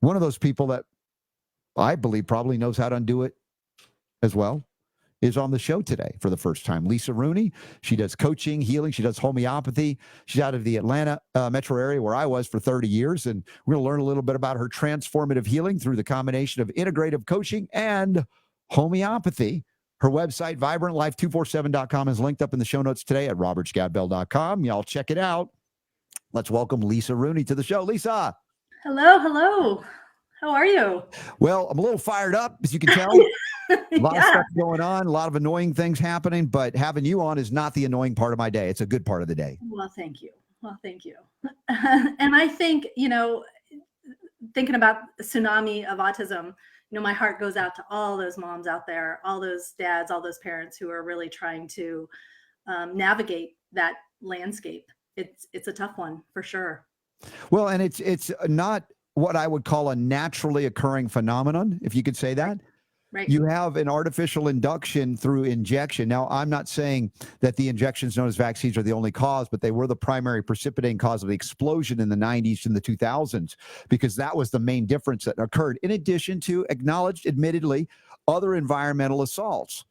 One of those people that I believe probably knows how to undo it as well is on the show today for the first time. Lisa Rooney. She does coaching, healing. She does homeopathy. She's out of the Atlanta metro area where I was for 30 years. And we're going to learn a little bit about her transformative healing through the combination of integrative coaching and homeopathy. Her website, vibrantlife247.com, is linked up in the show notes today at robertscadbell.com. Y'all check it out. Let's welcome Lisa Rooney to the show. Lisa. Hello. How are you? Well, I'm a little fired up, as you can tell. A lot of stuff going on, a lot of annoying things happening, but having you on is not the annoying part of my day. It's a good part of the day. Well, thank you. And I think, thinking about the tsunami of autism, my heart goes out to all those moms out there, all those dads, all those parents who are really trying to navigate that landscape. It's a tough one for sure. Well, and it's not what I would call a naturally occurring phenomenon, if you could say that. Right. You have an artificial induction through injection. Now, I'm not saying that the injections known as vaccines are the only cause, but they were the primary precipitating cause of the explosion in the 90s and the 2000s, because that was the main difference that occurred, in addition to acknowledged, admittedly, other environmental assaults.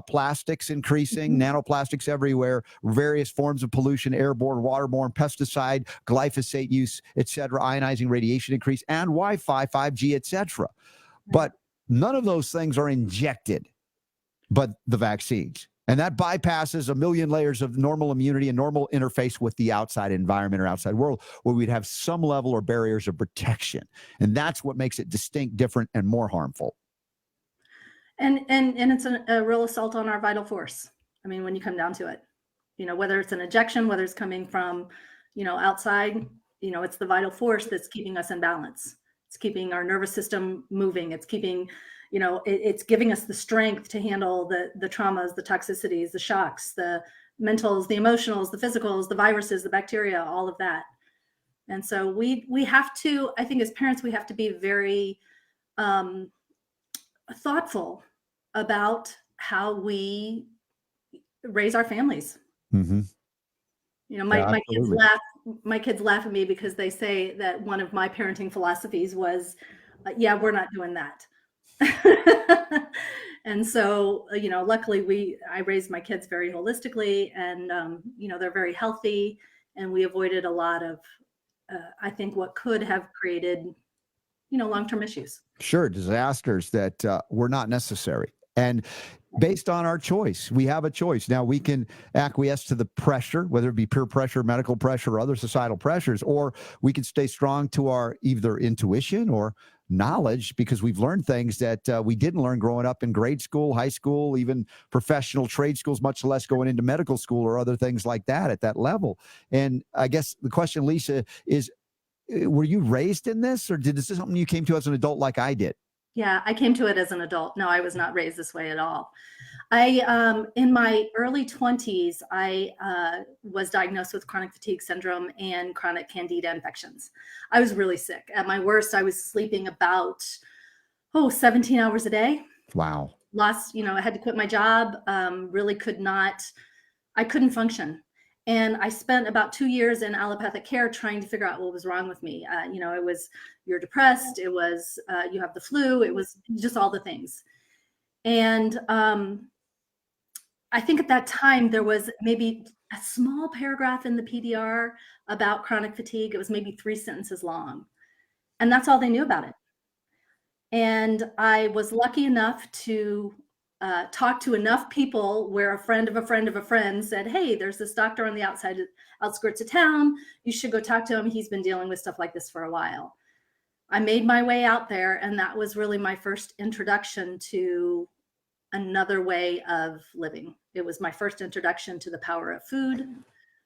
Plastics increasing, nanoplastics everywhere, various forms of pollution, airborne, waterborne, pesticide, glyphosate use, et cetera, ionizing radiation increase, and Wi-Fi, 5G, et cetera. But none of those things are injected, but the vaccines. And that bypasses a million layers of normal immunity and normal interface with the outside environment or outside world, where we'd have some level or barriers of protection. And that's what makes it distinct, different, and more harmful. And it's a real assault on our vital force. I mean, when you come down to it, whether it's an injection, whether it's coming from, outside, it's the vital force that's keeping us in balance. It's keeping our nervous system moving. It's keeping, it's giving us the strength to handle the traumas, the toxicities, the shocks, the mentals, the emotionals, the physicals, the viruses, the bacteria, all of that. And so we have to, I think as parents, we have to be very thoughtful about how we raise our families. Mm-hmm. My kids laugh at me because they say that one of my parenting philosophies was, we're not doing that. And so, luckily I raised my kids very holistically, and, they're very healthy, and we avoided a lot of, I think, what could have created, long-term issues. Sure. Disasters that were not necessary. And based on our choice, we have a choice. Now, we can acquiesce to the pressure, whether it be peer pressure, medical pressure, or other societal pressures, or we can stay strong to our either intuition or knowledge, because we've learned things that we didn't learn growing up in grade school, high school, even professional trade schools, much less going into medical school or other things like that at that level. And I guess the question, Lisa, is, were you raised in this, or this is something you came to as an adult like I did? Yeah, I came to it as an adult. No, I was not raised this way at all. I, in my early 20s, I was diagnosed with chronic fatigue syndrome and chronic Candida infections. I was really sick. At my worst, I was sleeping about, 17 hours a day. Wow. I had to quit my job. Really I couldn't function. And I spent about 2 years in allopathic care trying to figure out what was wrong with me. It was, you're depressed. It was, you have the flu. It was just all the things. And I think at that time, there was maybe a small paragraph in the PDR about chronic fatigue. It was maybe 3 sentences long. And that's all they knew about it. And I was lucky enough to talk to enough people where a friend of a friend of a friend said, hey, there's this doctor on the outskirts of town. You should go talk to him. He's been dealing with stuff like this for a while. I made my way out there, and that was really my first introduction to another way of living. It was my first introduction to the power of food,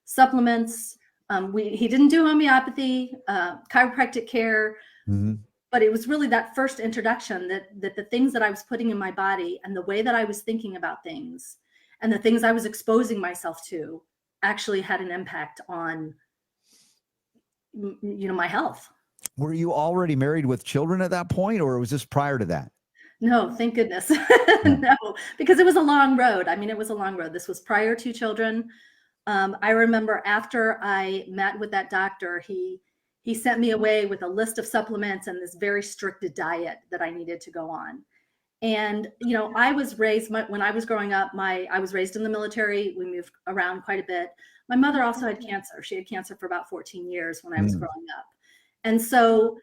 supplements. He didn't do homeopathy, chiropractic care. Mm-hmm. But it was really that first introduction that the things that I was putting in my body and the way that I was thinking about things and the things I was exposing myself to actually had an impact on, my health. Were you already married with children at that point, or was this prior to that? No, thank goodness. No, because it was a long road. I mean, it was a long road. This was prior to children. I remember after I met with that doctor, he he sent me away with a list of supplements and this very strict diet that I needed to go on. And, I was raised, when I was growing up, I was raised in the military. We moved around quite a bit. My mother also had cancer. She had cancer for about 14 years when I was growing up. And so,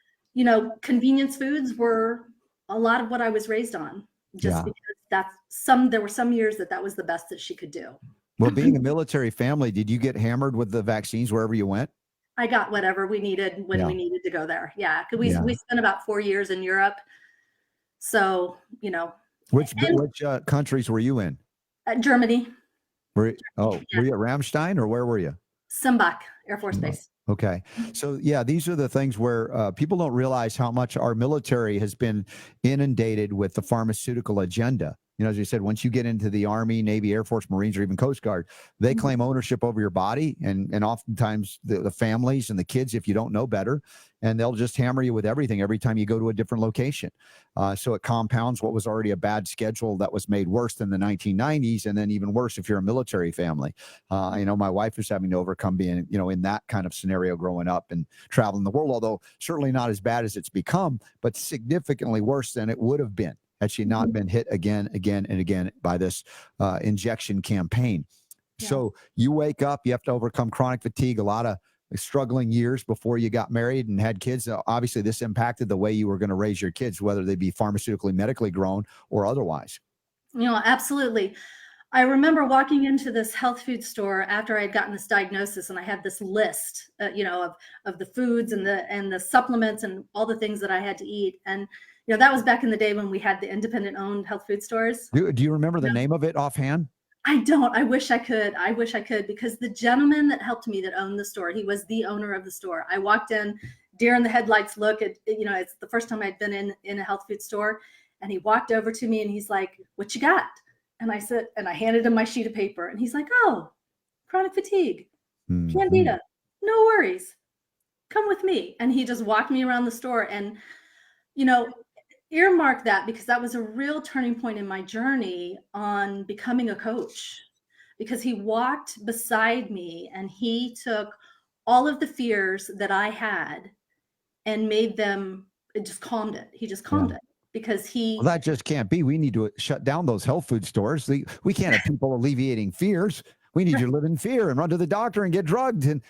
convenience foods were a lot of what I was raised on, just because there were some years that was the best that she could do. Well, being a military family, did you get hammered with the vaccines wherever you went? I got whatever we needed when we needed to go there. Yeah. Cause we spent about 4 years in Europe. So, Which countries were you in? Germany. Were you at Ramstein, or where were you? Simbach Air Force Base. Okay. So these are the things where people don't realize how much our military has been inundated with the pharmaceutical agenda. As you said, once you get into the Army, Navy, Air Force, Marines, or even Coast Guard, they claim ownership over your body, and oftentimes the families and the kids, if you don't know better, and they'll just hammer you with everything every time you go to a different location. So it compounds what was already a bad schedule that was made worse than the 1990s, and then even worse if you're a military family. My wife is having to overcome being, in that kind of scenario growing up and traveling the world, although certainly not as bad as it's become, but significantly worse than it would have been had she not been hit again and again by this injection campaign. Yeah. So you wake up, you have to overcome chronic fatigue, a lot of struggling years before you got married and had kids. Obviously, this impacted the way you were going to raise your kids, whether they be pharmaceutically, medically grown, or otherwise. Absolutely. I remember walking into this health food store after I had gotten this diagnosis, and I had this list, of the foods and the supplements and all the things that I had to eat. And that was back in the day when we had the independent owned health food stores. Do you remember the name of it offhand? I don't. I wish I could. Because the gentleman that helped me, that owned the store, he was the owner of the store. I walked in, deer in the headlights look at, it's the first time I'd been in a health food store. And he walked over to me and he's like, "What you got?" And I said, and I handed him my sheet of paper, and he's like, "Oh, chronic fatigue, Candida, no worries. Come with me." And he just walked me around the store, and, earmark that, because that was a real turning point in my journey on becoming a coach, because he walked beside me and he took all of the fears that I had and made them, it just calmed it. He just calmed it, because well, that just can't be. We need to shut down those health food stores. We can't have people alleviating fears. We need you to live in fear and run to the doctor and get drugged. And,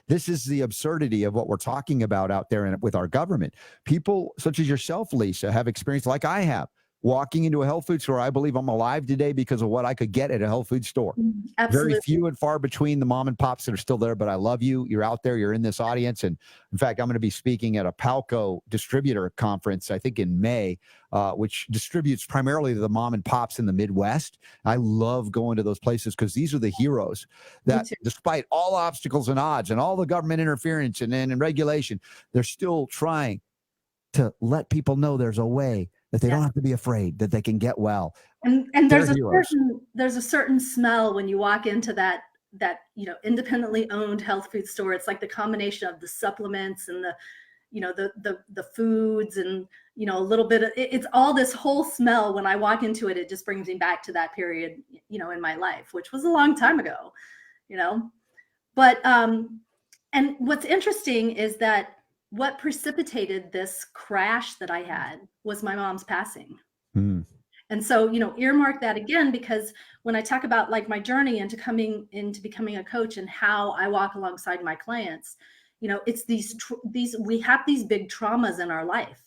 this is the absurdity of what we're talking about out there with our government. People such as yourself, Lisa, have experienced, like I have, walking into a health food store. I believe I'm alive today because of what I could get at a health food store. Absolutely. Very few and far between the mom and pops that are still there, but I love you. You're out there. You're in this audience. And in fact, I'm going to be speaking at a Palco distributor conference, I think in May, which distributes primarily to the mom and pops in the Midwest. I love going to those places because these are the heroes that, despite all obstacles and odds and all the government interference and regulation, they're still trying to let people know there's a way, that they don't have to be afraid, that they can get well. And there's a certain smell when you walk into that independently owned health food store. It's like the combination of the supplements and the foods and a little bit of it's all this whole smell. When I walk into it, it just brings me back to that period in my life, which was a long time ago. But and what's interesting is that what precipitated this crash that I had was my mom's passing. And so, earmark that again, because when I talk about like my journey into becoming a coach and how I walk alongside my clients, it's we have these big traumas in our life.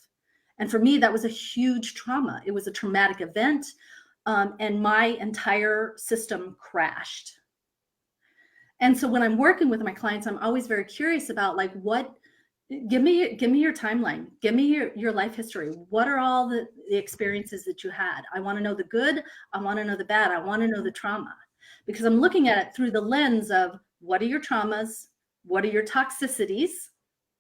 And for me, that was a huge trauma. It was a traumatic event. And my entire system crashed. And so when I'm working with my clients, I'm always very curious about give me your timeline. Give me your life history. What are all the experiences that you had? I want to know the good. I want to know the bad. I want to know the trauma, because I'm looking at it through the lens of what are your traumas? What are your toxicities,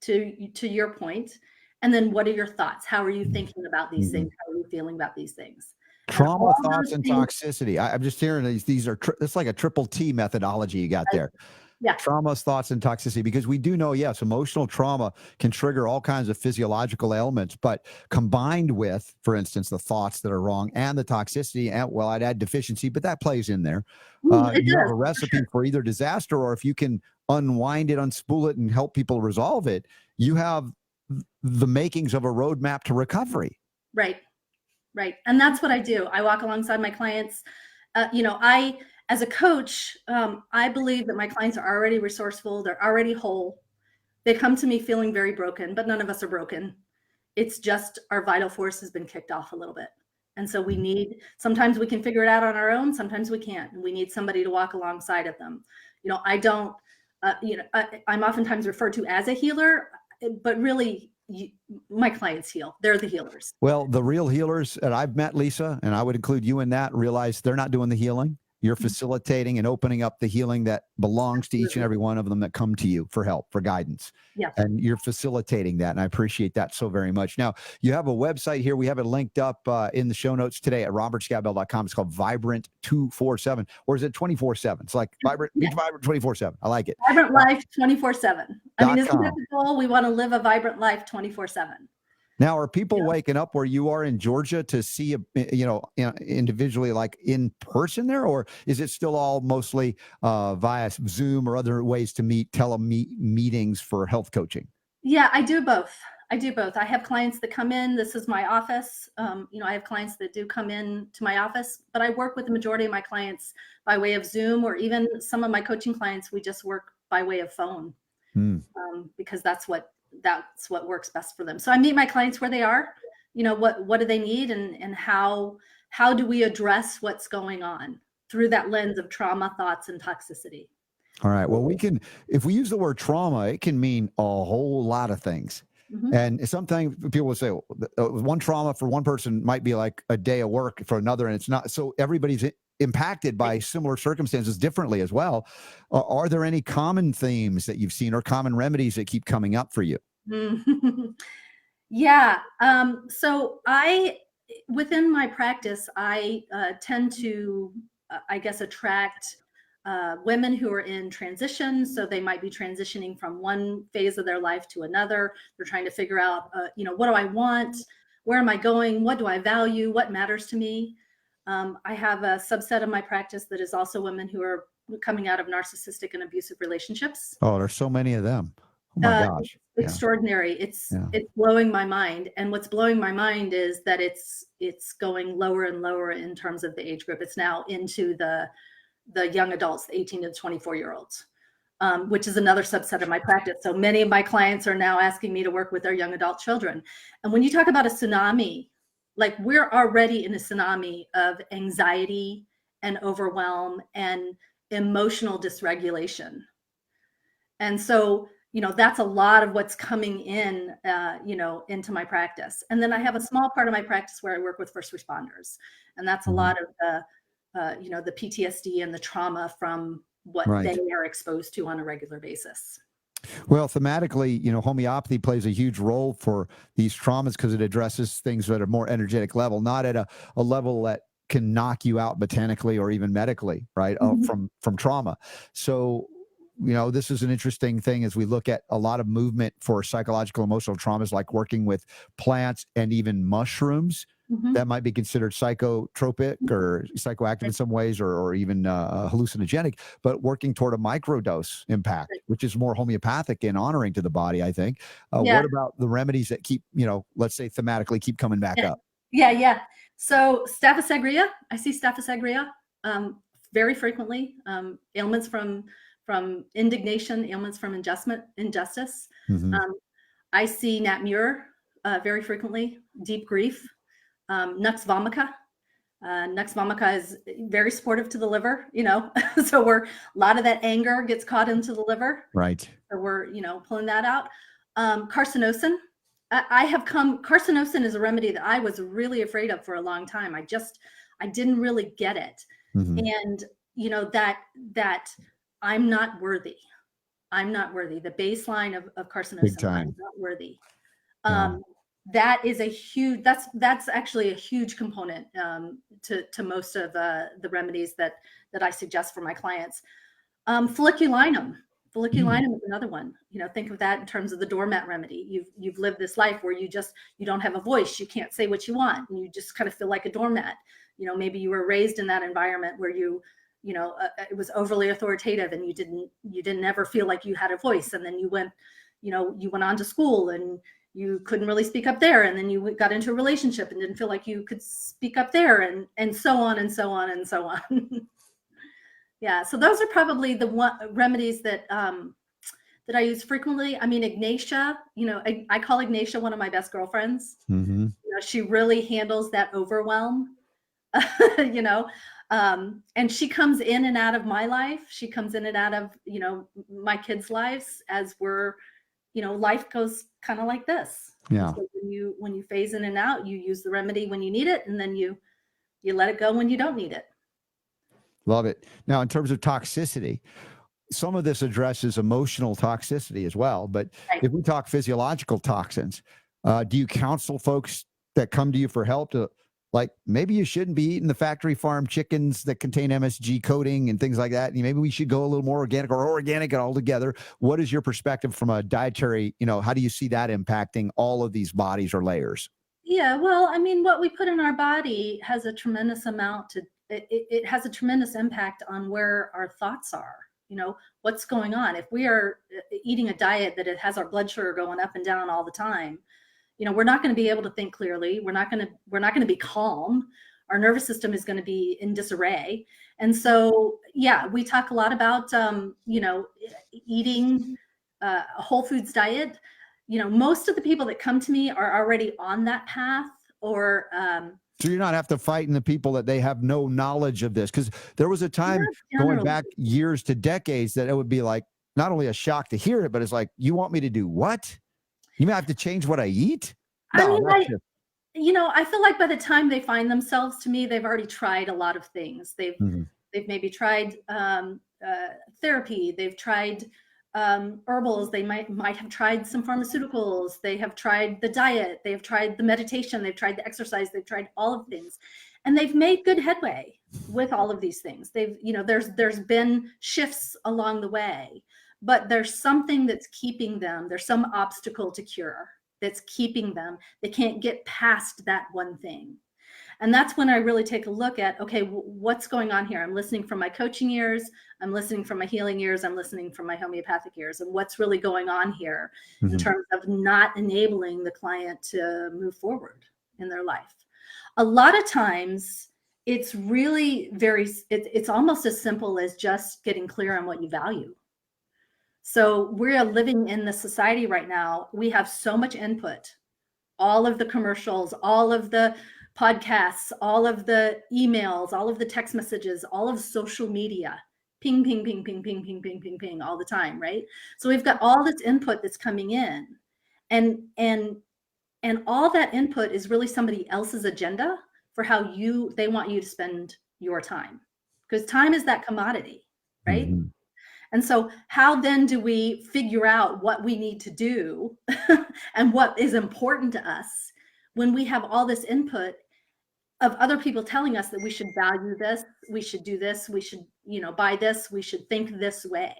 to your point? And then what are your thoughts? How are you thinking about these things? How are you feeling about these things? Trauma, thoughts, and toxicity. I'm just hearing these are it's like a triple T methodology you got there. Yeah. Traumas, thoughts, and toxicity, because we do know, yes, emotional trauma can trigger all kinds of physiological ailments, but combined with, for instance, the thoughts that are wrong and the toxicity, and well, I'd add deficiency, but that plays in there. It You have does, a for recipe sure. for either disaster, or if you can unwind it, unspool it, and help people resolve it, you have the makings of a roadmap to recovery. Right. Right. And that's what I do. I walk alongside my clients. I, as a coach, I believe that my clients are already resourceful. They're already whole. They come to me feeling very broken, but none of us are broken. It's just our vital force has been kicked off a little bit. And so sometimes we can figure it out on our own. Sometimes we can't. And we need somebody to walk alongside of them. I don't, I'm oftentimes referred to as a healer, but really my clients heal. They're the healers. Well, the real healers that I've met, Lisa, and I would include you in that, realize they're not doing the healing. You're facilitating and opening up the healing that belongs to each and Absolutely. every one of them that come to you for help, for guidance. Yeah. And you're facilitating that. And I appreciate that so very much. Now, you have a website here. We have it linked up in the show notes today at robertscabell.com. It's called Vibrant 247, or is it 24/7? It's like Vibrant, Yeah. Beach Vibrant 24/7. I like it. Vibrant life 24/7. I mean, isn't that .com. the goal? We want to live a vibrant life 24/7. Now, are people Yeah. waking up where you are in Georgia to see, individually, like in person there, or is it still all mostly via Zoom or other ways to meet, meetings for health coaching? Yeah, I do both. I have clients that come in. This is my office. I have clients that do come in to my office, but I work with the majority of my clients by way of Zoom, or even some of my coaching clients, we just work by way of phone, because that's what works best for them. So I meet my clients where they are. What do they need, and how do we address what's going on through that lens of trauma, thoughts, and toxicity. All right. Well, if we use the word trauma, it can mean a whole lot of things. Mhm. And sometimes people will say, well, one trauma for one person might be like a day of work for another, and it's not. So everybody's impacted by similar circumstances differently as well. Are there any common themes that you've seen, or common remedies that keep coming up for you? Yeah. So within my practice, I tend to, I guess, attract women who are in transition. So they might be transitioning from one phase of their life to another. They're trying to figure out, what do I want? Where am I going? What do I value? What matters to me? I have a subset of my practice that is also women who are coming out of narcissistic and abusive relationships. Oh, there's so many of them. Oh my gosh. Yeah. Extraordinary. It's Yeah. blowing my mind. And what's blowing my mind is that it's going lower and lower in terms of the age group. It's now into the young adults, the 18 to 24-year-olds, which is another subset of my practice. So many of my clients are now asking me to work with their young adult children. And when you talk about a tsunami, like, we're already in a tsunami of anxiety and overwhelm and emotional dysregulation. And so, that's a lot of what's coming in, into my practice. And then I have a small part of my practice where I work with first responders. And that's a lot of the PTSD and the trauma from what Right. they are exposed to on a regular basis. Well, thematically, homeopathy plays a huge role for these traumas because it addresses things at a more energetic level, not at a level that can knock you out botanically or even medically, right? From trauma. So, this is an interesting thing as we look at a lot of movement for psychological, emotional traumas, like working with plants and even mushrooms that might be considered psychotropic or psychoactive in some ways, or even hallucinogenic, but working toward a microdose impact, which is more homeopathic and honoring to the body, I think. Yeah. What about the remedies that keep, let's say thematically keep coming back up? Yeah. So Staphysagria, I see Staphysagria very frequently. Ailments from indignation, ailments from injustice. I see Nat Muir very frequently, deep grief. Nux vomica. Nux vomica is very supportive to the liver, so a lot of that anger gets caught into the liver. Right. So we're, pulling that out. Carcinosin. Carcinosin is a remedy that I was really afraid of for a long time. I didn't really get it. And, that I'm not worthy. The baseline of carcinosin, Big time. I'm not worthy. Yeah. That is that's actually a huge component to most of the remedies that I suggest for my clients. Folliculinum. Folliculinum is another one. Think of that in terms of the doormat remedy. You've lived this life where you don't have a voice. You can't say what you want, and you just kind of feel like a doormat. Maybe you were raised in that environment where it was overly authoritative, and you didn't ever feel like you had a voice. And then you went on to school, and you couldn't really speak up there. And then you got into a relationship and didn't feel like you could speak up there, and so on and so on and so on. Yeah, so those are probably the remedies that I use frequently. I mean, Ignatia, I call Ignatia one of my best girlfriends. Mm-hmm. She really handles that overwhelm, and she comes in and out of my life. She comes in and out of, my kids' lives as life goes kind of like this. Yeah. So when you phase in and out, you use the remedy when you need it, and then you let it go when you don't need it. Love it. Now, in terms of toxicity, some of this addresses emotional toxicity as well. But Right. if we talk physiological toxins, do you counsel folks that come to you for help to, like, maybe you shouldn't be eating the factory farm chickens that contain MSG coating and things like that? And maybe we should go a little more organic or organic altogether. What is your perspective from a dietary, how do you see that impacting all of these bodies or layers? Yeah, well, I mean, what we put in our body has a tremendous amount it has a tremendous impact on where our thoughts are, what's going on. If we are eating a diet that it has our blood sugar going up and down all the time, we're not going to be able to think clearly. We're not going to be calm. Our nervous system is going to be in disarray. And so, yeah, we talk a lot about, eating a whole foods diet. Most of the people that come to me are already on that path, or so you're not have to fight in the people that they have no knowledge of this, because there was a time going back years to decades that it would be like not only a shock to hear it, but it's like, you want me to do what? You may have to change what I eat. No, I feel like by the time they find themselves to me, they've already tried a lot of things. They've maybe tried therapy. They've tried herbals. They might have tried some pharmaceuticals. They have tried the diet. They've tried the meditation. They've tried the exercise. They've tried all of things, and they've made good headway with all of these things. There's been shifts along the way, but there's something that's keeping them. There's some obstacle to cure that's keeping them. They can't get past that one thing. And that's when I really take a look at, okay, what's going on here? I'm listening from my coaching ears. I'm listening from my healing ears. I'm listening from my homeopathic ears. And what's really going on here in terms of not enabling the client to move forward in their life? A lot of times it's really it's almost as simple as just getting clear on what you value. So we're living in the society right now. We have so much input, all of the commercials, all of the podcasts, all of the emails, all of the text messages, all of social media, ping, ping, ping, ping, ping, ping, ping, ping, ping, all the time, right? So we've got all this input that's coming in, and all that input is really somebody else's agenda for how they want you to spend your time, because time is that commodity, right? Mm-hmm. And so how then do we figure out what we need to do and what is important to us when we have all this input of other people telling us that we should value this, we should do this, we should, buy this, we should think this way.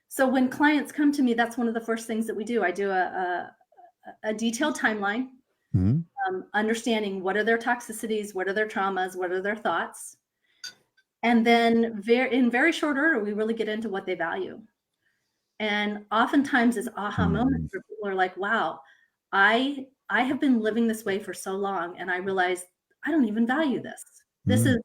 So when clients come to me, that's one of the first things that we do. I do a detailed timeline, understanding what are their toxicities, what are their traumas, what are their thoughts. And then in very short order, we really get into what they value. And oftentimes it's aha moments where people are like, wow, I have been living this way for so long, and I realized I don't even value this. This is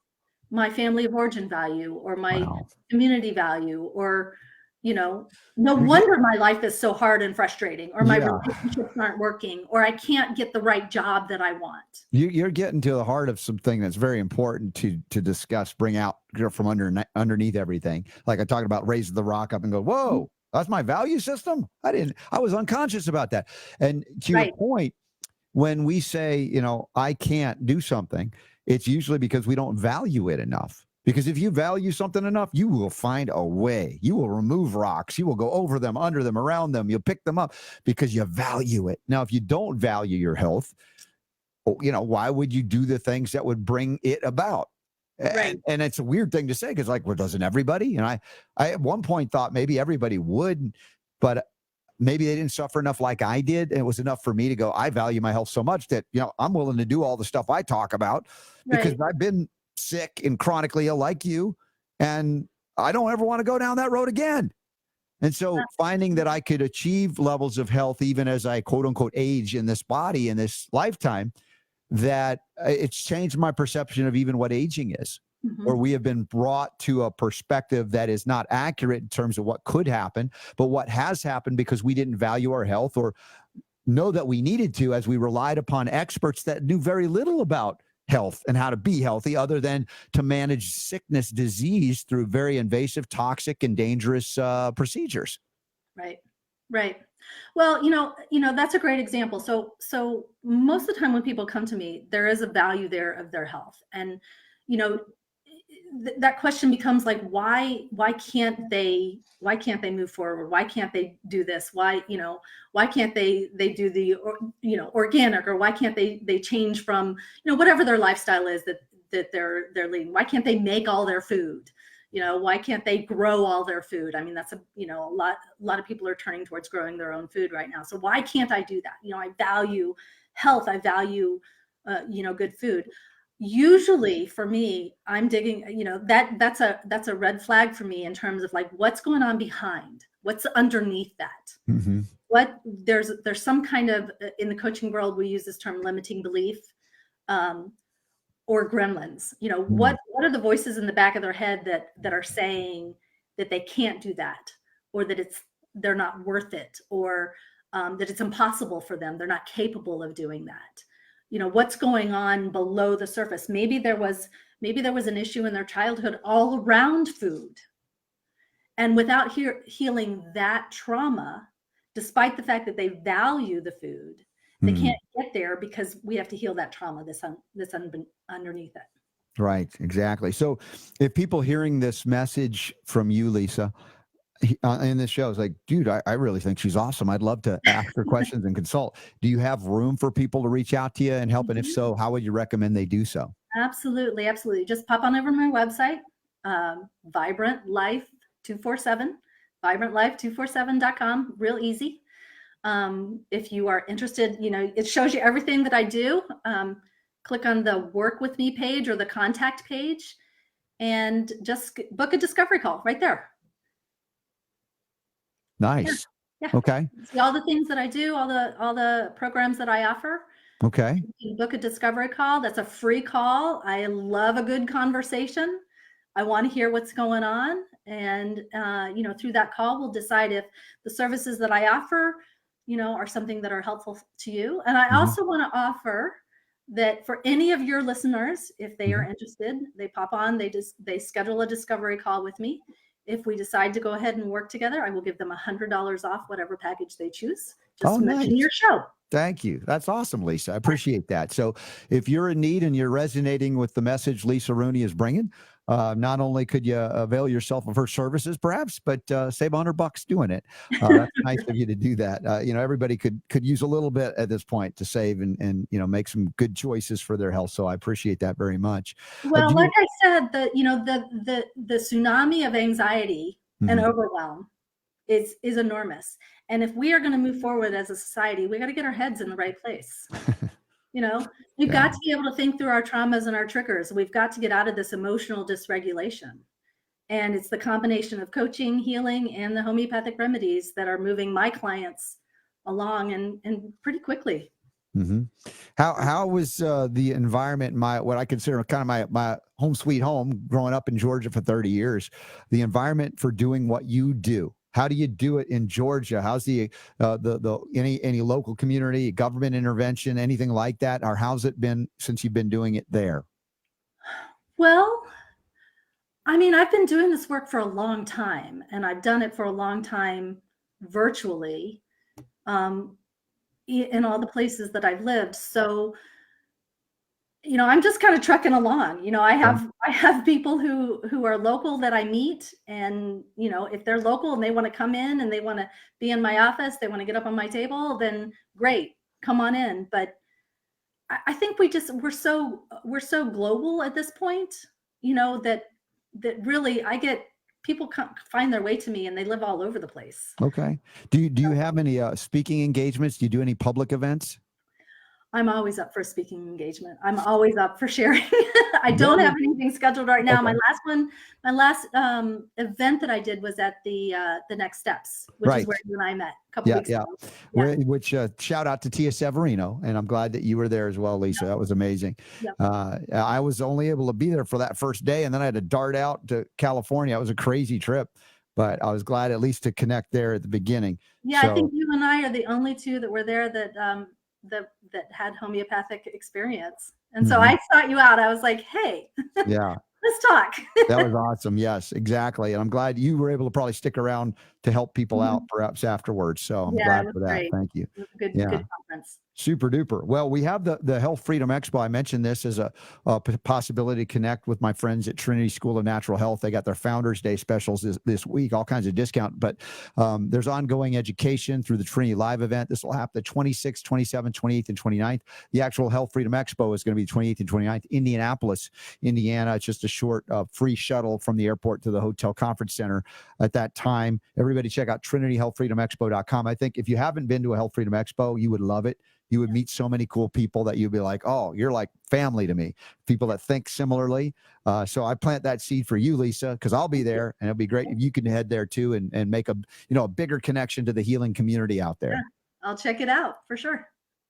my family of origin value, or my community value, or, no wonder my life is so hard and frustrating, or my relationships aren't working, or I can't get the right job that I want. You're getting to the heart of something that's very important to discuss, bring out from underneath everything. Like I talked about, raising the rock up and go, whoa, that's my value system. I was unconscious about that. And to your point, when we say, I can't do something, it's usually because we don't value it enough. Because if you value something enough, you will find a way. You will remove rocks. You will go over them, under them, around them. You'll pick them up because you value it. Now, if you don't value your health, why would you do the things that would bring it about? Right. And it's a weird thing to say because, like, well, doesn't everybody? And I at one point thought maybe everybody would, but maybe they didn't suffer enough like I did. And it was enough for me to go, I value my health so much that, I'm willing to do all the stuff I talk about because Right. I've been sick and chronically ill like you. And I don't ever want to go down that road again. And so finding that I could achieve levels of health, even as I quote unquote age in this body in this lifetime, that it's changed my perception of even what aging is, Mhm. or we have been brought to a perspective that is not accurate in terms of what could happen, but what has happened because we didn't value our health or know that we needed to, as we relied upon experts that knew very little about health and how to be healthy other than to manage sickness, disease through very invasive, toxic, and dangerous procedures. Right. Right. Well, that's a great example. So most of the time when people come to me, there is a value there of their health. And, you know, that question becomes like, why can't they move forward? Why can't they do this? Why can't they do the, organic, or why can't they change from, whatever their lifestyle is that they're leading? Why can't they make all their food? Why can't they grow all their food? I mean, that's a lot of people are turning towards growing their own food right now. So why can't I do that? I value health. I value, good food. Usually for me, I'm digging, that's a red flag for me in terms of like, what's going on behind, what's underneath that. Mm-hmm. There's some kind of, in the coaching world, we use this term limiting belief. Or gremlins. What are the voices in the back of their head that are saying that they can't do that, or that they're not worth it, or that it's impossible for them, they're not capable of doing that? What's going on below the surface? Maybe there was an issue in their childhood all around food, and without healing that trauma, despite the fact that they value the food, they can't get there because we have to heal that trauma that's underneath it. Right, exactly. So if people hearing this message from you, Lisa, in this show is like, dude, I really think she's awesome. I'd love to ask her questions and consult. Do you have room for people to reach out to you and help? And if Mhm. so, how would you recommend they do so? Absolutely, absolutely. Just pop on over to my website, Vibrant Life 247, vibrantlife247.com. Real easy. If you are interested, it shows you everything that I do. Click on the Work With Me page or the Contact page, and just book a discovery call right there. Nice. Yeah. Okay. See all the things that I do, all the programs that I offer. Okay. You can book a discovery call. That's a free call. I love a good conversation. I want to hear what's going on. And, through that call, we'll decide if the services that I offer, are something that are helpful to you. And I also want to offer that for any of your listeners, if they are interested, they pop on, they schedule a discovery call with me. If we decide to go ahead and work together, I will give them $100 off whatever package they choose. Just to mention your show. Thank you. That's awesome, Lisa. I appreciate that. So if you're in need and you're resonating with the message Lisa Rooney is bringing, not only could you avail yourself of her services, perhaps, but save $100 doing it. That's nice of you to do that. Everybody could use a little bit at this point to save and make some good choices for their health. So I appreciate that very much. Well, like I said, the tsunami of anxiety and overwhelm is enormous. And if we are going to move forward as a society, we got to get our heads in the right place. We've got to be able to think through our traumas and our triggers. We've got to get out of this emotional dysregulation. And it's the combination of coaching, healing, and the homeopathic remedies that are moving my clients along and pretty quickly. Mm-hmm. How was the environment, what I consider kind of my home sweet home, growing up in Georgia for 30 years, the environment for doing what you do? How do you do it in Georgia? How's the any local community, government intervention, anything like that? Or how's it been since you've been doing it there? Well, I mean, I've been doing this work for a long time, and I've done it for a long time virtually, in all the places that I've lived. So, I'm just kind of trucking along. I have people who are local that I meet, and if they're local and they want to come in and they want to be in my office, they want to get up on my table, then great, come on in. But I think we're so global at this point that really I get people find their way to me, and they live all over the place. Okay. Do you have any speaking engagements? Do you do any public events? I'm always up for a speaking engagement. I'm always up for sharing. I don't Very have anything scheduled right now. okay. My last event that I did was at the Next Steps, which is Right. where you and I met a couple Yeah, weeks yeah. ago. Yeah. Which shout out to Tia Severino, and I'm glad that you were there as well, Lisa. That was amazing. Yep. I was only able to be there for that first day, and then I had to dart out to California. It was a crazy trip, but I was glad at least to connect there at the beginning. Yeah, So, I think you and I are the only two that were there that had homeopathic experience. And so I sought you out. I was like, hey, yeah. let's talk. That was awesome. Yes, exactly. And I'm glad you were able to probably stick around to help people out perhaps afterwards. So I'm Yeah, glad it was for that. great. Thank you. It was a good Yeah. conference. Super duper. Well, we have the Health Freedom Expo. I mentioned this as a possibility to connect with my friends at Trinity School of Natural Health. They got their Founders Day specials this week, all kinds of discount. But there's ongoing education through the Trinity Live event. This will happen the 26th, 27th, 28th, and 29th. The actual Health Freedom Expo is going to be 28th and 29th, Indianapolis, Indiana. It's just a short free shuttle from the airport to the hotel conference center at that time. Everybody check out TrinityHealthFreedomExpo.com. I think if you haven't been to a Health Freedom Expo, you would love it. You would meet so many cool people that you'd be like, oh, you're like family to me, people that think similarly. So I plant that seed for you, Lisa, because I'll be there, and it'll be great if you can head there too and make a bigger connection to the healing community out there. Yeah, I'll check it out for sure.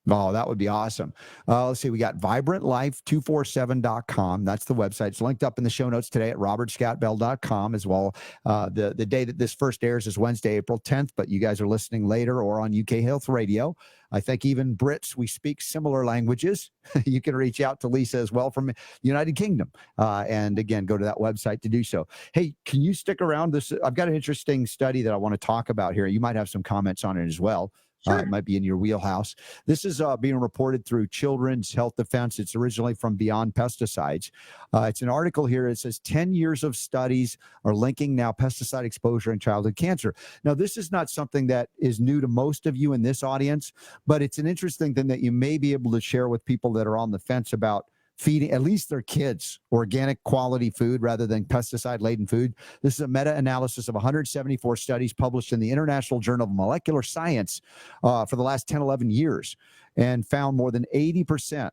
Oh, that would be awesome. Let's see. We got vibrantlife247.com. That's the website. It's linked up in the show notes today at robertscottbell.com as well. The day that this first airs is Wednesday, April 10th, but you guys are listening later or on UK Health Radio. I think even Brits, we speak similar languages. You can reach out to Lisa as well from United Kingdom. And again, go to that website to do so. Hey, can you stick around? I've got an interesting study that I want to talk about here. You might have some comments on it as well. Sure. It might be in your wheelhouse. This is being reported through Children's Health Defense. It's originally from Beyond Pesticides. It's an article here. It says 10 years of studies are linking now pesticide exposure and childhood cancer. Now, this is not something that is new to most of you in this audience, but it's an interesting thing that you may be able to share with people that are on the fence about feeding at least their kids organic quality food rather than pesticide-laden food. This is a meta-analysis of 174 studies published in the International Journal of Molecular Science for the last 10, 11 years, and found more than 80%.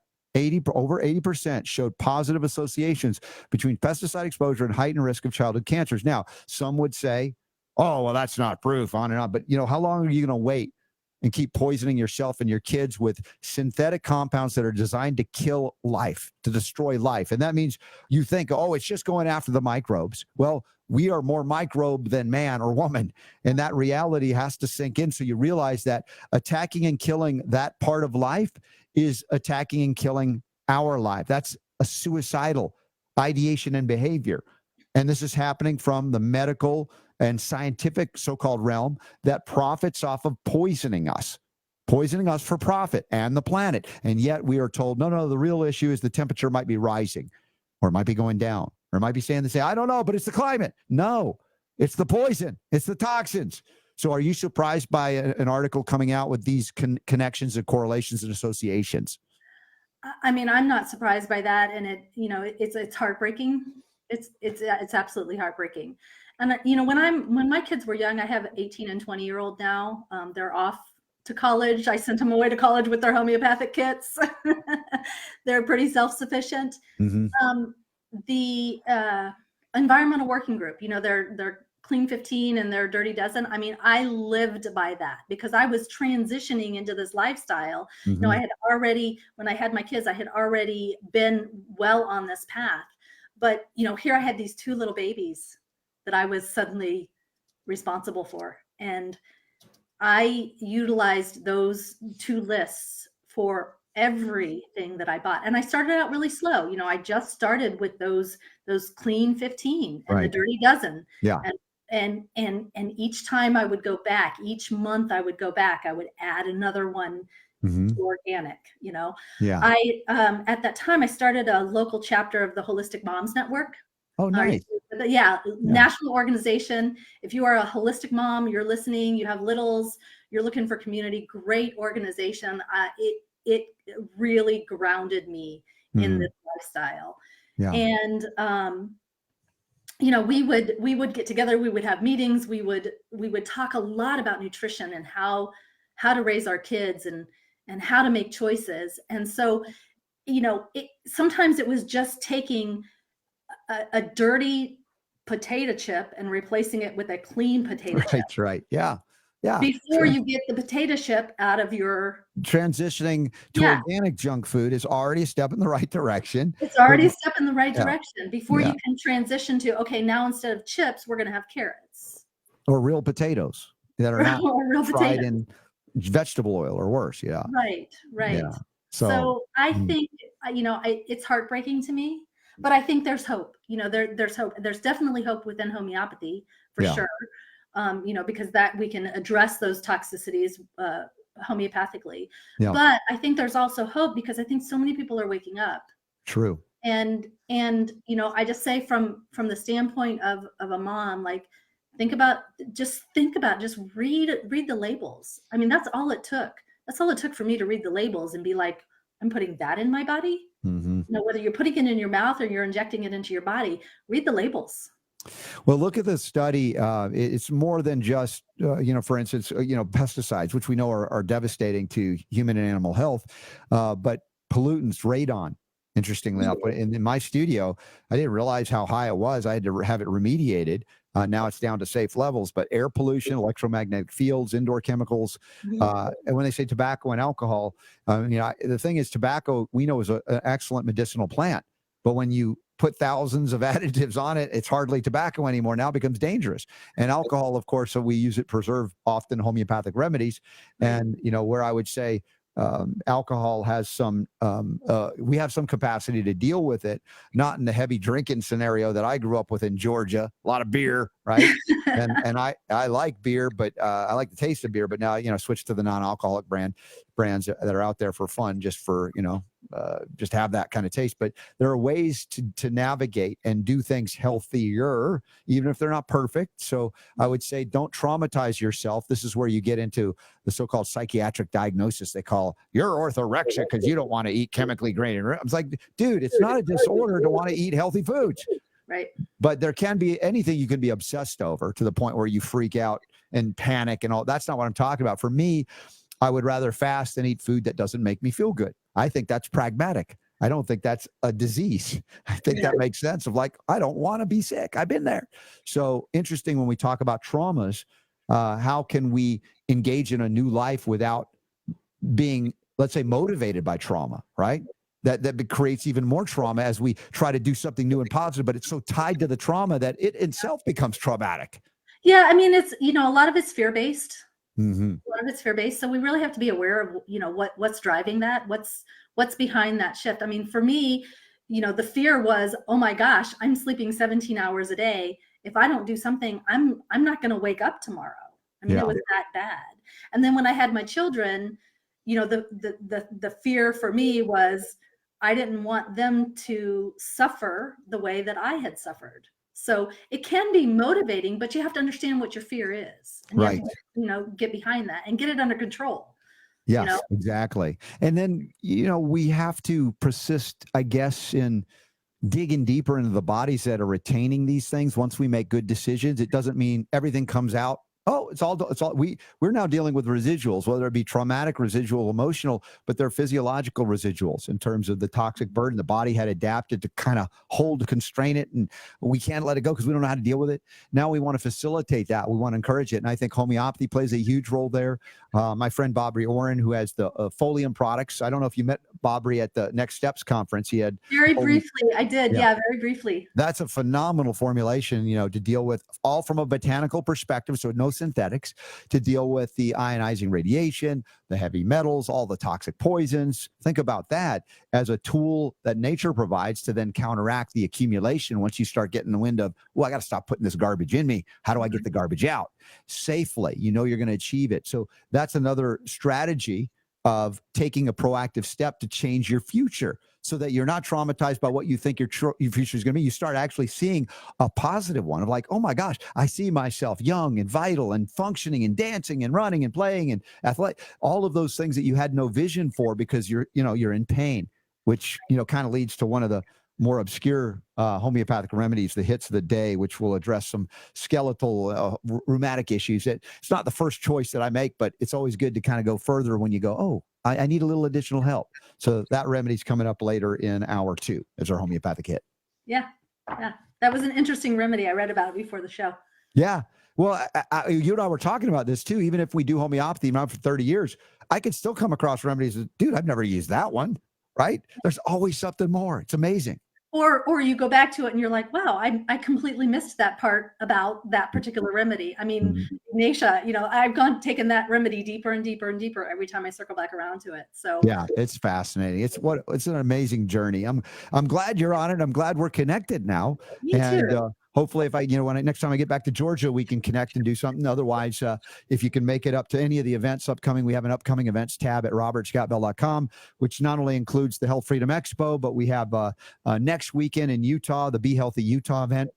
Over 80% showed positive associations between pesticide exposure and heightened risk of childhood cancers. Now, some would say, oh, well, that's not proof, on and on. But, how long are you going to wait and keep poisoning yourself and your kids with synthetic compounds that are designed to kill life, to destroy life? And that means you think, oh, it's just going after the microbes. Well, we are more microbe than man or woman. And that reality has to sink in. So you realize that attacking and killing that part of life is attacking and killing our life. That's a suicidal ideation and behavior. And this is happening from the medical and scientific so-called realm that profits off of poisoning us for profit and the planet. And yet we are told, no, the real issue is the temperature might be rising, or it might be going down, or it might be staying the same. I don't know, but it's the climate. No, it's the poison. It's the toxins. So are you surprised by an article coming out with these connections and correlations and associations? I mean, I'm not surprised by that. And it's heartbreaking. It's absolutely heartbreaking. And when my kids were young, I have 18 and 20-year-old now. They're off to college. I sent them away to college with their homeopathic kits. They're pretty self-sufficient. The environmental working group, they're Clean 15 and their Dirty Dozen. I mean, I lived by that because I was transitioning into this lifestyle. I had already, when I had my kids, I had already been well on this path. But, here I had these two little babies that I was suddenly responsible for. And I utilized those two lists for everything that I bought. And I started out really slow. I just started with those Clean 15 and the Dirty Dozen. Yeah. And each time I would go back, each month I would go back, I would add another one to organic, Yeah. I at that time I started a local chapter of the Holistic Moms Network. Oh, nice. National organization. If you are a holistic mom, you're listening, you have littles, you're looking for community, great organization. It really grounded me in this lifestyle. Yeah. And you know, we would get together, we would have meetings, we would talk a lot about nutrition and how to raise our kids and how to make choices. And so, you know, sometimes it was just taking a dirty potato chip and replacing it with a clean potato chip Right. Right. Yeah. Yeah. before you get the potato chip out of your. Transitioning to Yeah, organic junk food is already a step in the right direction. it's But already a step in the right yeah, direction before yeah, you can transition to, okay, now instead of chips, we're going to have carrots or real potatoes that are not or real fried potatoes. in vegetable oil or worse. Yeah, Right, right. yeah. So, So I mm, think, you know, it's heartbreaking to me, but I think there's hope. You know, there's hope. There's definitely hope within homeopathy for yeah, sure. You know, because that we can address those toxicities homeopathically. yeah. But I think there's also hope because I think so many people are waking up. True. And you know, I just say from the standpoint of a mom, like think about just read the labels. I mean, that's all it took. That's all it took for me to read the labels and be like, I'm putting that in my body. Hmm. You know, whether you're putting it in your mouth or you're injecting it into your body, read the labels. Well, look at the study. It's more than just, for instance, pesticides, which we know are devastating to human and animal health, but pollutants, radon. Interestingly enough, but in my studio, I didn't realize how high it was. I had to have it remediated. Now it's down to safe levels, but air pollution, electromagnetic fields, indoor chemicals, Mhm. and when they say tobacco and alcohol, the thing is, tobacco we know is an excellent medicinal plant, but when you put thousands of additives on it, it's hardly tobacco anymore. Now it becomes dangerous. And alcohol, of course, so we use it preserve often homeopathic remedies. Right. And where I would say alcohol has we have some capacity to deal with it, not in the heavy drinking scenario that I grew up with in Georgia. A lot of beer, right? And I like beer, but I like the taste of beer. But now switch to the non-alcoholic brands that are out there for fun, just for just have that kind of taste. But there are ways to navigate and do things healthier, even if they're not perfect. So I would say don't traumatize yourself. This is where you get into the so-called psychiatric diagnosis. They call you're orthorexic because you don't want to eat chemically graded. I was like, dude, it's not a disorder to want to eat healthy foods. Right. But there can be anything you can be obsessed over to the point where you freak out and panic and all. That's not what I'm talking about. For me, I would rather fast than eat food that doesn't make me feel good. I think that's pragmatic. I don't think that's a disease. I think that makes sense of like, I don't want to be sick. I've been there. So interesting when we talk about traumas, how can we engage in a new life without being, let's say, motivated by trauma, right? That creates even more trauma as we try to do something new and positive, but it's so tied to the trauma that it itself becomes traumatic. Yeah, I mean, it's, you know, a lot of it's fear-based. Mm-hmm. A lot of it's fear-based. So we really have to be aware of, you know, what's driving that, what's behind that shift. I mean, for me, you know, the fear was, oh my gosh, I'm sleeping 17 hours a day. If I don't do something, I'm not going to wake up tomorrow. I mean, Yeah. it was that bad. And then when I had my children, you know, the fear for me was I didn't want them to suffer the way that I had suffered. So it can be motivating, but you have to understand what your fear is, and you have Right. to, you know, get behind that and get it under control. You know, Yes, exactly. And then, we have to persist, I guess, in digging deeper into the bodies that are retaining these things. Once we make good decisions, it doesn't mean everything comes out. Oh, it's all we're now dealing with residuals, whether it be traumatic, residual, emotional, but they're physiological residuals in terms of the toxic burden. The body had adapted to kind of constrain it, and we can't let it go because we don't know how to deal with it. Now we want to facilitate that. We want to encourage it. And I think homeopathy plays a huge role there. My friend Bobry Oren, who has the Folium products. I don't know if you met Bobry at the Next Steps conference. He had very briefly, I did. Yeah. Yeah, very briefly. That's a phenomenal formulation, to deal with all from a botanical perspective. So no synthetics, to deal with the ionizing radiation, the heavy metals, all the toxic poisons. Think about that as a tool that nature provides to then counteract the accumulation. Once you start getting the wind of, well, I got to stop putting this garbage in me. How do I get the garbage out safely? You're going to achieve it. So that's another strategy of taking a proactive step to change your future so that you're not traumatized by what you think your future is going to be. You start actually seeing a positive one of like, oh my gosh, I see myself young and vital and functioning and dancing and running and playing and athletic, all of those things that you had no vision for because you're in pain, which, kind of leads to one of the more obscure homeopathic remedies, the hits of the day, which will address some skeletal rheumatic issues. It's not the first choice that I make, but it's always good to kind of go further when you go, oh, I need a little additional help. So that remedy's coming up later in hour 2 as our homeopathic hit. Yeah. That was an interesting remedy. I read about it before the show. Yeah. Well, you and I were talking about this too. Even if we do homeopathy now for 30 years, I could still come across remedies. Dude, I've never used that one. Right? There's always something more. It's amazing. Or you go back to it and you're like, wow, I completely missed that part about that particular remedy. I mean, Ignatia, I've taken that remedy deeper and deeper and deeper every time I circle back around to it. So yeah, it's fascinating. It's an amazing journey. I'm glad you're on it. I'm glad we're connected now. Me too. Hopefully if next time I get back to Georgia, we can connect and do something. Otherwise, if you can make it up to any of the events upcoming, we have an upcoming events tab at robertscottbell.com, which not only includes the Health Freedom Expo, but we have next weekend in Utah, the Be Healthy Utah event.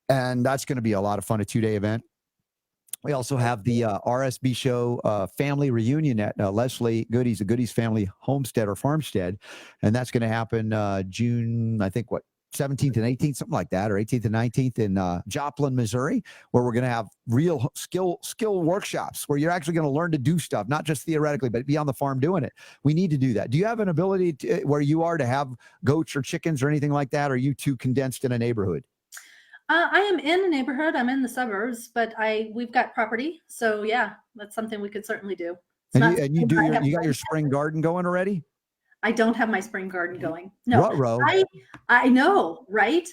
And that's going to be a lot of fun, a 2-day event. We also have the RSB show family reunion at Leslie Goody's, the Goody's Family Homestead or Farmstead. And that's going to happen June, I think, 17th and 18th, something like that, or 18th and 19th in Joplin, Missouri, where we're going to have real skill workshops where you're actually going to learn to do stuff, not just theoretically, but be on the farm doing it. We need to do that. Do you have an ability where you are to have goats or chickens or anything like that? Or are you too condensed in a neighborhood? I am in a neighborhood. I'm in the suburbs, but we've got property. So yeah, that's something we could certainly do. You got your spring garden going already? I don't have my spring garden going. No, Ruh-roh. I know, right?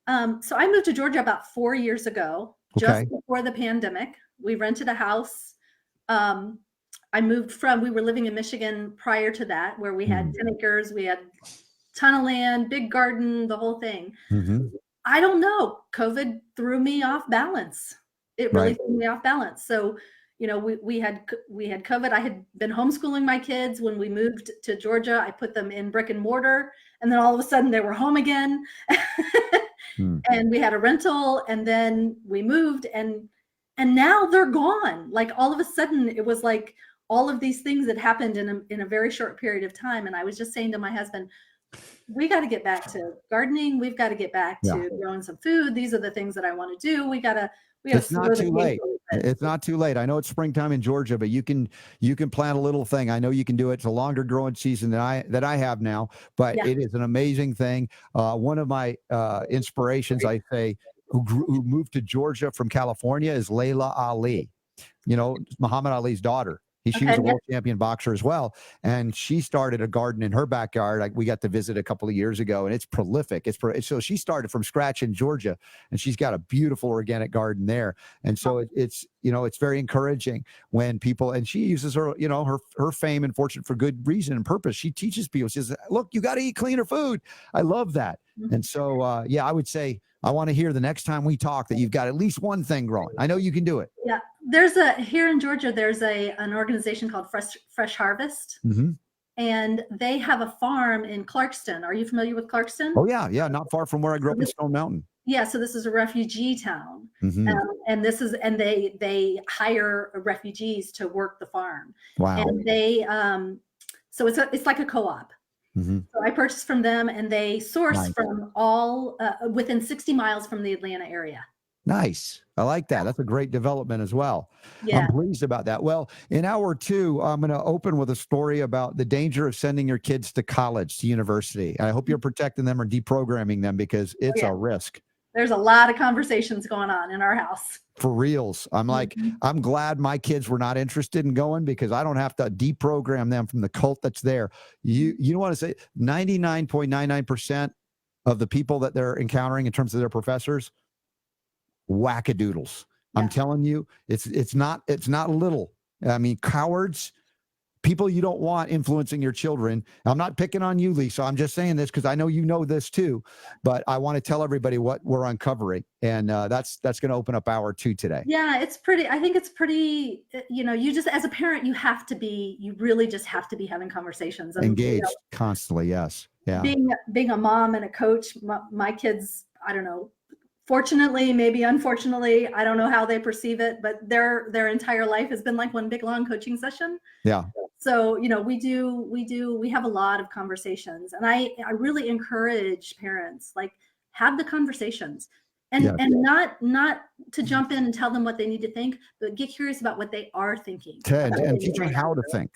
So I moved to Georgia about 4 years ago, just before the pandemic. We rented a house. We were living in Michigan prior to that, where we had 10 acres. We had a ton of land, big garden, the whole thing. Mm-hmm. I don't know. COVID threw me off balance. It really threw me off balance. So, we had COVID. I had been homeschooling my kids. When we moved to Georgia, I put them in brick and mortar, and then all of a sudden they were home again. And we had a rental, and then we moved, and now they're gone. Like all of a sudden it was like all of these things that happened in a very short period of time. And I was just saying to my husband, we got to get back to gardening. We've got to get back to growing some food. These are the things that I want to do. It's not too late. It's not too late. I know it's springtime in Georgia, but you can plant a little thing. I know you can do it. It's a longer growing season than I have now, but it is an amazing thing. One of my inspirations, I say, who moved to Georgia from California is Layla Ali. Muhammad Ali's daughter. She was a world champion boxer as well. And she started a garden in her backyard. We got to visit a couple of years ago, and it's prolific. So she started from scratch in Georgia, and she's got a beautiful organic garden there. And so it's very encouraging when people, and she uses her fame and fortune for good reason and purpose. She teaches people. She says, look, you got to eat cleaner food. I love that. And so, I would say, I want to hear the next time we talk that you've got at least one thing growing. I know you can do it. Yeah. Here in Georgia, there's an organization called Fresh Harvest. Mm-hmm. And they have a farm in Clarkston. Are you familiar with Clarkston? Oh yeah. Yeah. Not far from where I grew up in Stone Mountain. Yeah. So this is a refugee town. Mm-hmm. And they hire refugees to work the farm. Wow. And they, so it's like a co-op. Mm-hmm. So I purchased from them, and they source from all within 60 miles from the Atlanta area. Nice. I like that. That's a great development as well. Yeah. I'm pleased about that. Well, in hour 2, I'm going to open with a story about the danger of sending your kids to college, to university. I hope you're protecting them or deprogramming them, because it's a risk. There's a lot of conversations going on in our house. For reals. I'm like, I'm glad my kids were not interested in going, because I don't have to deprogram them from the cult that's there. You want to say 99.99% of the people that they're encountering in terms of their professors, wackadoodles. Yeah. I'm telling you, it's not little. I mean, cowards, people you don't want influencing your children. I'm not picking on you, Lisa. I'm just saying this because I know you know this too, but I want to tell everybody what we're uncovering. And that's going to open up hour 2 today. Yeah, I think it's pretty, you just, as a parent, you really just have to be having conversations. And, engaged constantly. Yes. Yeah. Being a mom and a coach, my kids, I don't know, fortunately, maybe unfortunately, I don't know how they perceive it, but their entire life has been like one big long coaching session. Yeah. So, we have a lot of conversations, and I really encourage parents, like, have the conversations, Yeah. and not to jump in and tell them what they need to think, but get curious about what they are thinking. And teach them how to think.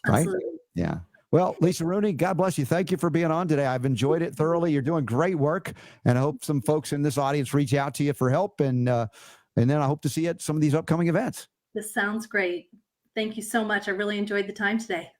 Right? Absolutely. Yeah. Well, Lisa Rooney, God bless you. Thank you for being on today. I've enjoyed it thoroughly. You're doing great work, and I hope some folks in this audience reach out to you for help, and then I hope to see you at some of these upcoming events. This sounds great. Thank you so much. I really enjoyed the time today.